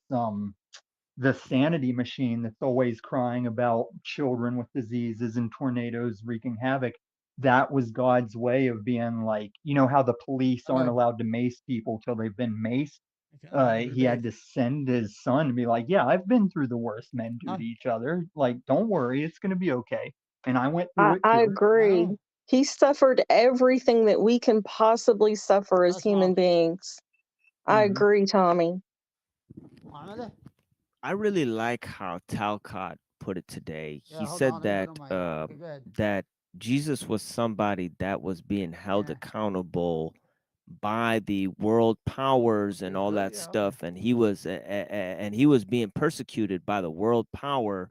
the sanity machine that's always crying about children with diseases and tornadoes wreaking havoc. That was God's way of being like, you know how the police aren't Hello. allowed to mace people till they've been maced. He Rebate. had to send his son to be like, yeah, I've been through the worst men do Huh? to each other. Like, don't worry, it's going to be okay. And I went through it I too. I agree. know. He suffered everything that we can possibly suffer as That's mom. human beings. I Hmm. agree, Tommy. Mohammed? I really like how Talcott put it today. Yeah, He hold on. said Let me put that on my. Okay, go ahead. that Jesus was somebody that was being held Yeah. accountable by the world powers and Okay, all good. that Yeah, okay. stuff, and he was being persecuted by the world power,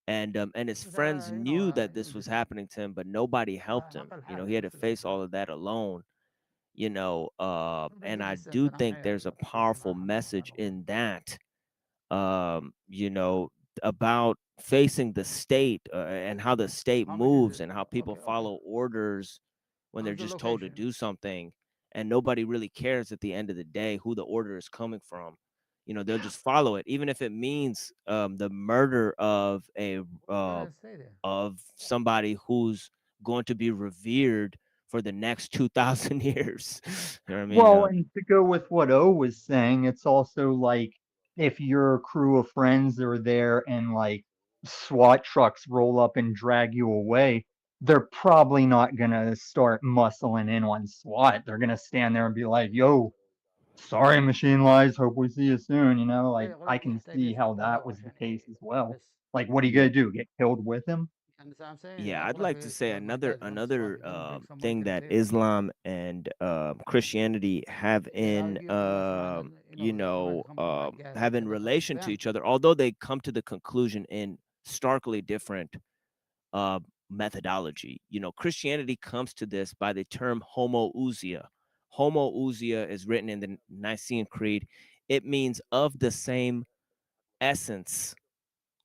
and his بس friends knew that this was يمكن happening to him, but nobody helped him. نقل He حاجة had to بس face all الأسبوع of that alone. And بدي I بس do أنت think معي there's a بدي powerful معها message أبغى in that, um, you know, about facing the state and how the state how much is moves it and how people okay okay follow orders when they're how's the just told to location do something, and nobody really cares at the end of the day who the order is coming from. They'll just follow it, even if it means the murder go ahead uh, and stay there of somebody who's going to be revered for the next 2,000 years. You know what I mean? Well, and to go with what O was saying, it's also like if your crew of friends are there and like SWAT trucks roll up and drag you away, they're probably not gonna start muscling in on SWAT. They're gonna stand there and be like, yo, sorry, machine lies, hope we see you soon. Like okay I خلاص can نحتاج see نسمع how كله that was the عشان case إيه as well. بس Like, what are you Yeah. gonna do? Get killed with him? and so I'm saying Yeah, I'd بقول لك like to say my another dad runs SWAT another he's gonna bring someone thing to the that table Islam and Christianity have in يجي يسمع عن يروح معك جاهز have in وكذا relation to فاهم each other, although they come to the conclusion in starkly different uh, methodology. Christianity comes to this by the term homoousia. Homoousia is written in the Nicene Creed. It means of the same essence.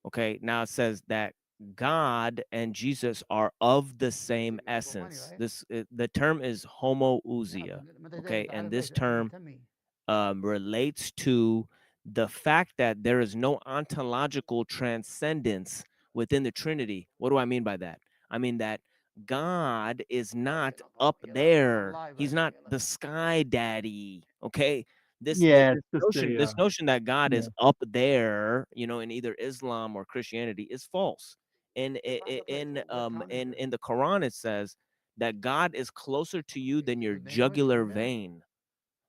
Okay, now it says that God and Jesus are of the same you for money essence. right The term is yeah homoousia. ما أنت Okay, and تعرف this ليش لأنه term مهتمي relates to the fact that there is no ontological transcendence within the Trinity. What do I mean by that? I mean that God is not up يلا there. لايف He's هسه not يلا the sky daddy. Okay. This the, Yeah, this it's just notion a this notion that God yeah. is up there, in either Islam or Christianity is false. find a place what town is it In the Quran it says that God is closer to you than your good neighborhood you jugular live there vein.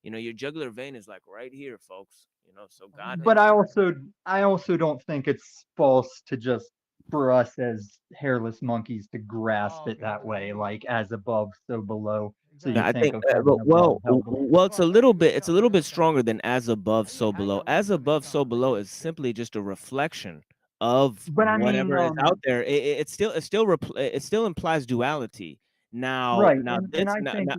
Your jugular vein is like right here, folks. So وين God But is. I also don't think it's false to just for us as hairless monkeys to grasp it okay that خلاص way, اوكي like as above, so below. So No, you I exactly think think, of heaven but above, hell below. it's a خلاص little اوكي bit, it's a little اوكي bit اوكي stronger than as above, اي so حاجه below. من As ضمن above, so كان below اي is simply just a reflection of But I mean, whatever is out there. It still implies duality. Now, right, and I think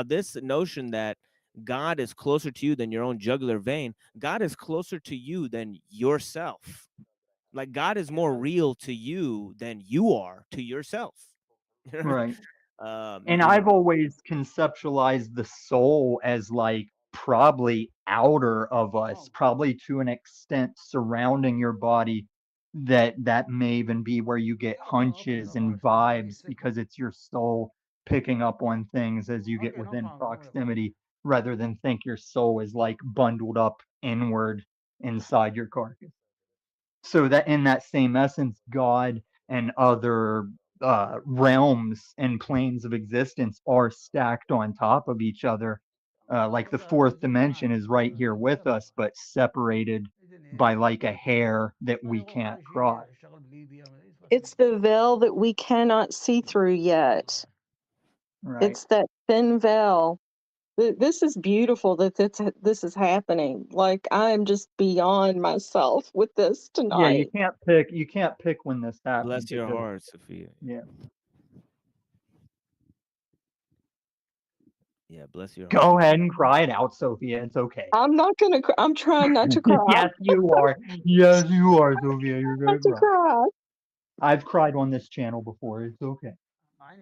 this notion that God is closer to you than your own jugular vein. God is closer to you than yourself. Like God is more real to you than you are to yourself. Right. And You I've know, always conceptualized the soul as like probably outer of us, probably to an extent surrounding your body, that may even be where you get hunches and vibes because it's your soul picking up on things as you get within proximity, rather than think your soul is like bundled up inward inside your carcass. So that in that same essence, God and other realms and planes of existence are stacked on top of each other. Like the fourth dimension is right here with us, but separated by like a hair that we can't cross. It's the veil that we cannot see through yet. Right. It's that thin veil. This is beautiful that this is happening. Like I'm just beyond myself with this Yeah, you tonight. can't pick. You can't pick when this happens. bless It your just, heart, Sophia. yeah. Yeah, bless your heart. Go ahead and cry it out, Sophia. It's okay. I'm not gonna. I'm trying not to cry. Yes, you are. Yes, you are, Sophia. You're Not gonna to cry. cry. I've cried on this channel before. It's okay.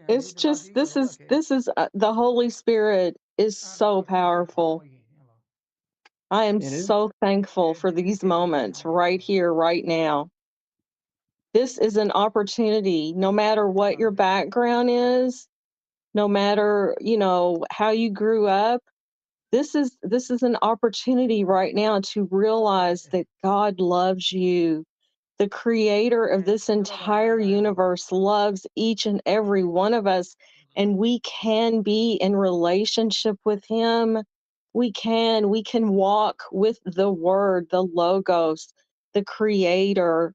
It's just this is the Holy Spirit is so powerful. I am It is. so thankful for these moments right here, right now. This is an opportunity, no matter what your background is, no matter, how you grew up. This is an opportunity right now to realize that God loves you. The creator of this entire universe loves each and every one of us, and we can be in relationship with him. We can walk with the word, the logos, the creator.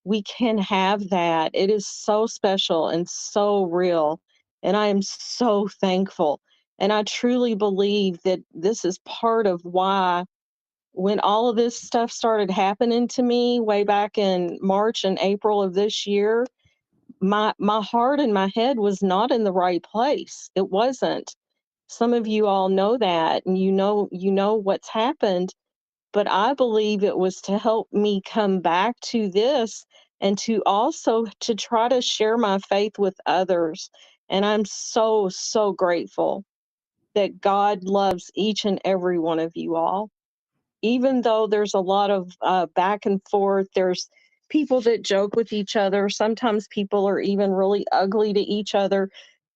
We can have that. It is so special and so real. And I am so thankful. And I truly believe that this is part of why, when all of this stuff started happening to me way back in March and April of this year, my heart and my head was not in the right place. It wasn't. Some of you all know that, and you know what's happened, but I believe it was to help me come back to this, and to also to try to share my faith with others. And I'm so, so grateful that God loves each and every one of you all. Even though there's a lot of back and forth, there's people that joke with each other. Sometimes people are even really ugly to each other.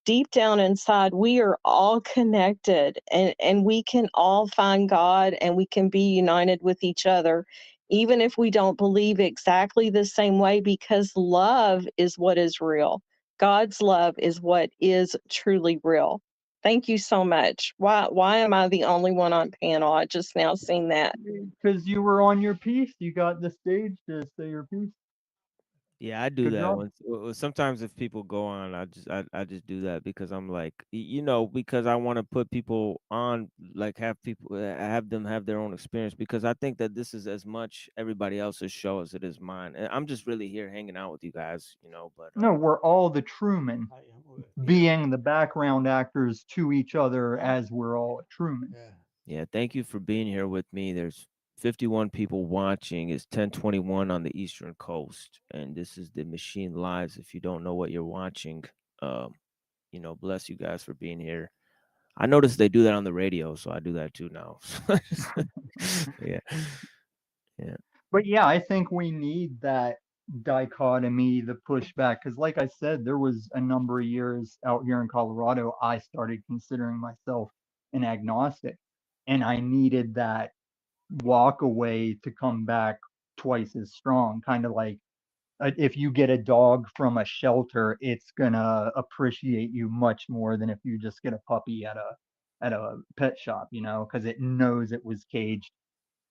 Deep down inside, we are all connected, and we can all find God, and we can be united with each other, even if we don't believe exactly the same way, because love is what is real. God's love is what is truly real. Thank you so much. Why am I the only one on panel? I just now seen that. Because you were on your piece. You got the stage to say your piece. Yeah, I do Good that job. when sometimes if people go on, I just do that because I'm like, because I want to put people on, like have people have them have their own experience, because I think that this is as much everybody else's show as it is mine. And I'm just really here hanging out with you guys, but No, we're all the Truman, yeah. being the background actors to each other as we're all a Truman. Yeah, thank you for being here with me. There's 51 people watching. It's 10:21 on the Eastern Coast, and this is the Machine Lives. If you don't know what you're watching, um, bless you guys for being here. I noticed they do that on the radio, so I do that too now. Yeah, yeah, But yeah, I think we need that dichotomy, the pushback, because like I said, there was a number of years out here in Colorado, I started considering myself an agnostic, and I needed that walk away to come back twice as strong. Kind of like if you get a dog from a shelter, it's gonna appreciate you much more than if you just get a puppy at a pet shop, because it knows it was caged.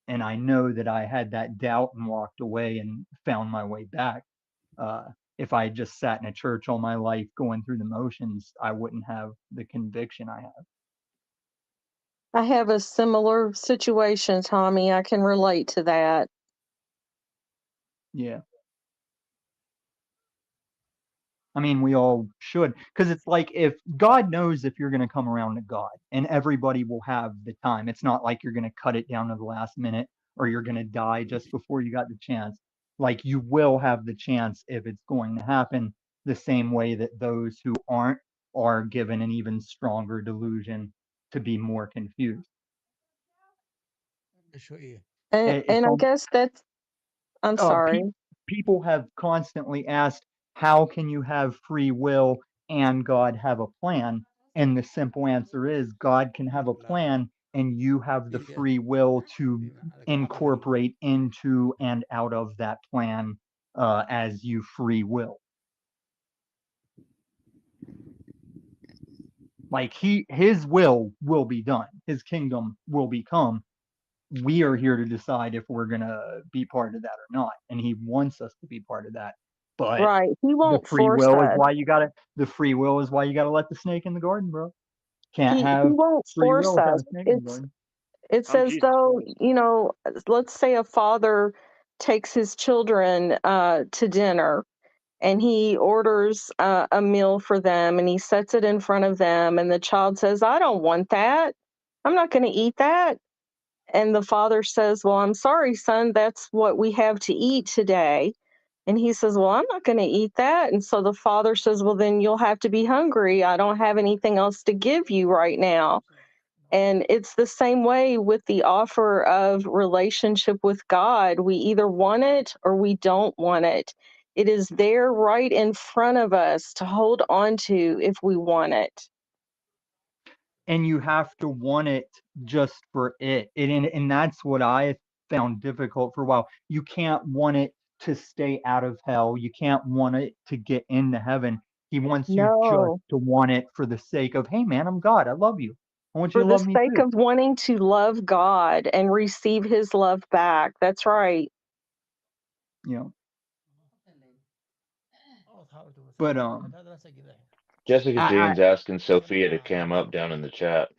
And I know that I had that doubt and walked away and found my way back. Uh, if I had just sat in a church all my life going through the motions, I wouldn't have the conviction I have. I have a similar situation, Tommy. I can relate to that. Yeah. I mean, we all should, because it's like if God knows if you're going to come around to God, and everybody will have the time. It's not like you're going to cut it down to the last minute or you're going to die just before you got the chance. Like you will have the chance if it's going to happen, the same way that those who aren't are given an even stronger delusion to be more confused. شوية. It's And I guess that's, I'm sorry. people have constantly asked, how can you have free will and God have a plan? And the simple answer is God can have a plan and you have the free will to incorporate into and out of that plan as you free will. Like his will be done. His kingdom will become. We are here to decide if we're going to be part of that or not. And he wants us to be part of that. But Right. He the won't free force will is us. why you got to the free will is why you got to let the snake in the garden, bro. Can't He have won't free will force without us. a snake in the garden. It's I'm as Jesus though, Christ. you know, let's say a father takes his children to dinner and he orders a meal for them and he sets it in front of them and the child says, I don't want that. I'm not going to eat that. And the father says, well, I'm sorry, son, that's what we have to eat today. And he says, well, I'm not going to eat that. And so the father says, well, then you'll have to be hungry. I don't have anything else to give you right now. And it's the same way with the offer of relationship with God. We either want it or we don't want it. It is there right in front of us to hold on to if we want it. And you have to want it just for it. And that's what I found difficult for a while. You can't want it to stay out of hell. You can't want it to get into heaven. He wants you just No, to want it for the sake of, hey man, I'm God. I love you. I want you for to the love me sake too. of wanting to love God and receive his love back. That's right. You know. Oh, But Jessica I Jane's asking Sophia to cam up down in the chat.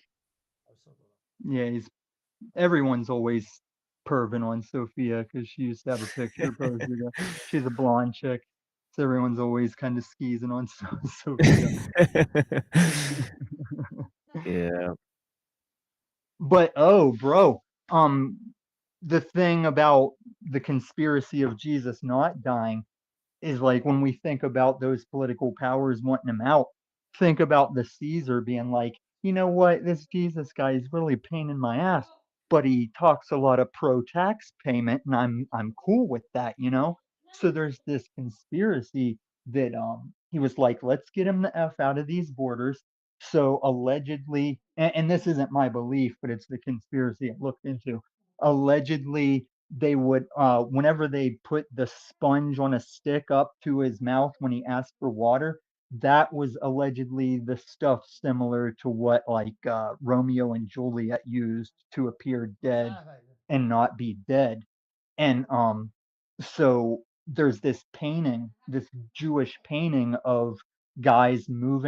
yeah, everyone's always perving on Sophia because she used to have a picture posted. She's a blonde chick. So everyone's always kind of skeezing on Sophia. Yeah. But bro, the thing about the conspiracy of Jesus not dying is like when we think about those political powers wanting him out, think about the Caesar being like, you know what, this Jesus guy is really a pain in my ass, but he talks a lot of pro-tax payment, and I'm cool with that, you know. So there's this conspiracy that he was like, let's get him the F out of these borders. So allegedly, and this isn't my belief, but it's the conspiracy I looked into. Allegedly, they would whenever they put the sponge on a stick up to his mouth when he asked for water, that was allegedly the stuff similar to what like Romeo and Juliet used to appear dead and not be dead. And so there's this painting, this Jewish painting of guys moving